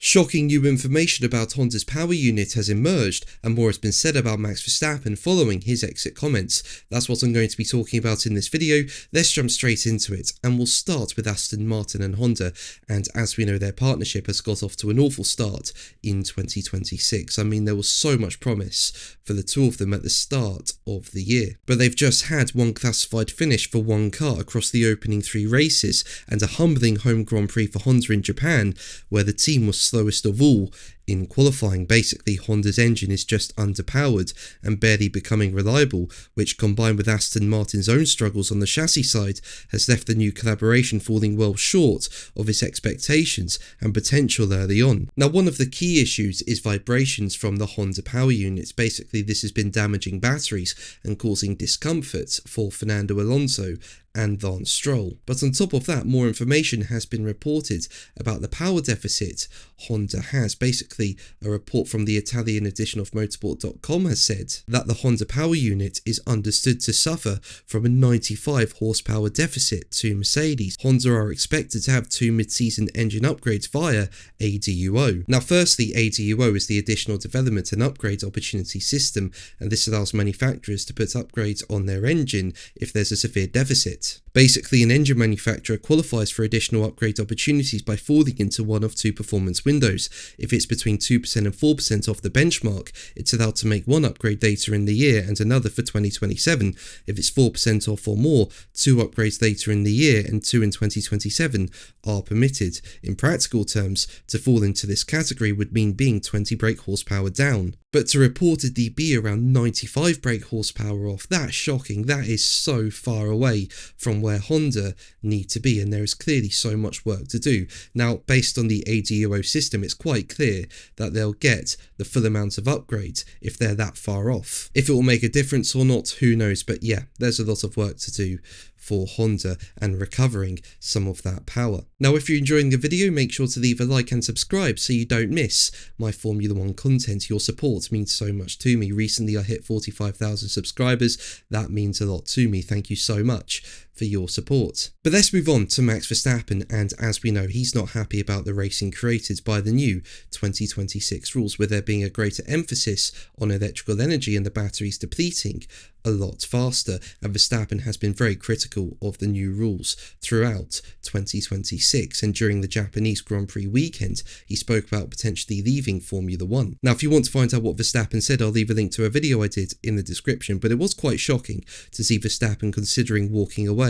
Shocking new information about Honda's power unit has emerged, and more has been said about Max Verstappen following his exit comments. That's what I'm going to be talking about in this video. Let's jump straight into it, and we'll start with Aston Martin and Honda. And as we know, their partnership has got off to an awful start in 2026. I mean, there was so much promise for the two of them at the start of the year, but they've just had one classified finish for one car across the opening 3 races, and a humbling home Grand Prix for Honda in Japan, where the team was slowest of all in qualifying. Basically, Honda's engine is just underpowered and barely becoming reliable, which combined with Aston Martin's own struggles on the chassis side has left the new collaboration falling well short of its expectations and potential early on. Now, one of the key issues is vibrations from the Honda power units. Basically, this has been damaging batteries and causing discomfort for Fernando Alonso and Lance Stroll. But on top of that, more information has been reported about the power deficit Honda has. Basically, a report from the Italian edition of motorsport.com has said that the Honda power unit is understood to suffer from a 95 horsepower deficit to Mercedes. Honda are expected to have 2 mid-season engine upgrades via ADUO. Now, firstly, ADUO is the Additional Development and Upgrade Opportunity System, and this allows manufacturers to put upgrades on their engine if there's a severe deficit. Basically, an engine manufacturer qualifies for additional upgrade opportunities by falling into one of 2 performance windows. If it's between 2% and 4% off the benchmark, it's allowed to make one upgrade later in the year and another for 2027. If it's 4% off or more, 2 upgrades later in the year and 2 in 2027 are permitted. In practical terms, to fall into this category would mean being 20 brake horsepower down. But to reportedly be around 95 brake horsepower off, that's shocking. That is so far away from where Honda need to be, and there is clearly so much work to do. Now, based on the ADUO system, it's quite clear that they'll get the full amount of upgrades if they're that far off. If it will make a difference or not, who knows, but yeah, there's a lot of work to do for Honda and recovering some of that power. Now, if you're enjoying the video, make sure to leave a like and subscribe so you don't miss my Formula 1 content. Your support means so much to me. Recently, I hit 45,000 subscribers. That means a lot to me. Thank you so much for your support. But let's move on to Max Verstappen, and as we know, he's not happy about the racing created by the new 2026 rules, with there being a greater emphasis on electrical energy and the batteries depleting a lot faster, and Verstappen has been very critical of the new rules throughout 2026, and during the Japanese Grand Prix weekend he spoke about potentially leaving Formula 1. Now, if you want to find out what Verstappen said, I'll leave a link to a video I did in the description, but it was quite shocking to see Verstappen considering walking away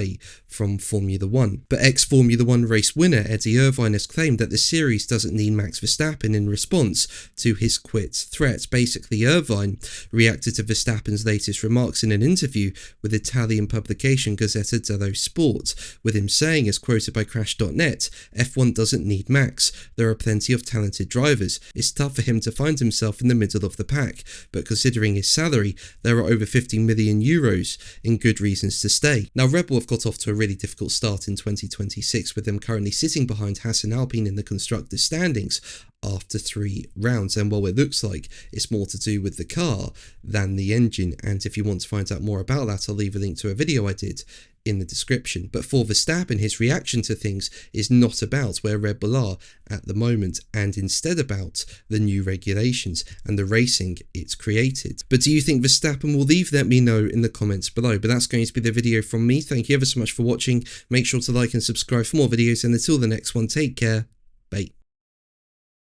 from Formula 1. But ex-Formula 1 race winner Eddie Irvine has claimed that the series doesn't need Max Verstappen in response to his quit threat. Basically, Irvine reacted to Verstappen's latest remarks in an interview with Italian publication Gazzetta dello Sport, with him saying, as quoted by Crash.net, "F1 doesn't need Max. There are plenty of talented drivers. It's tough for him to find himself in the middle of the pack, but considering his salary, there are over 50 million euros in good reasons to stay." Now, Red Bull have got off to a really difficult start in 2026, with them currently sitting behind Hassan Alpine in the constructors' standings after 3 rounds, and while it looks like it's more to do with the car than the engine, and if you want to find out more about that, I'll leave a link to a video I did in the description. But for Verstappen, his reaction to things is not about where Red Bull are at the moment, and instead about the new regulations and the racing it's created. But do you think Verstappen will leave? Let me know in the comments below. But that's going to be the video from me. Thank you ever so much for watching. Make sure to like and subscribe for more videos, and until the next one, take care.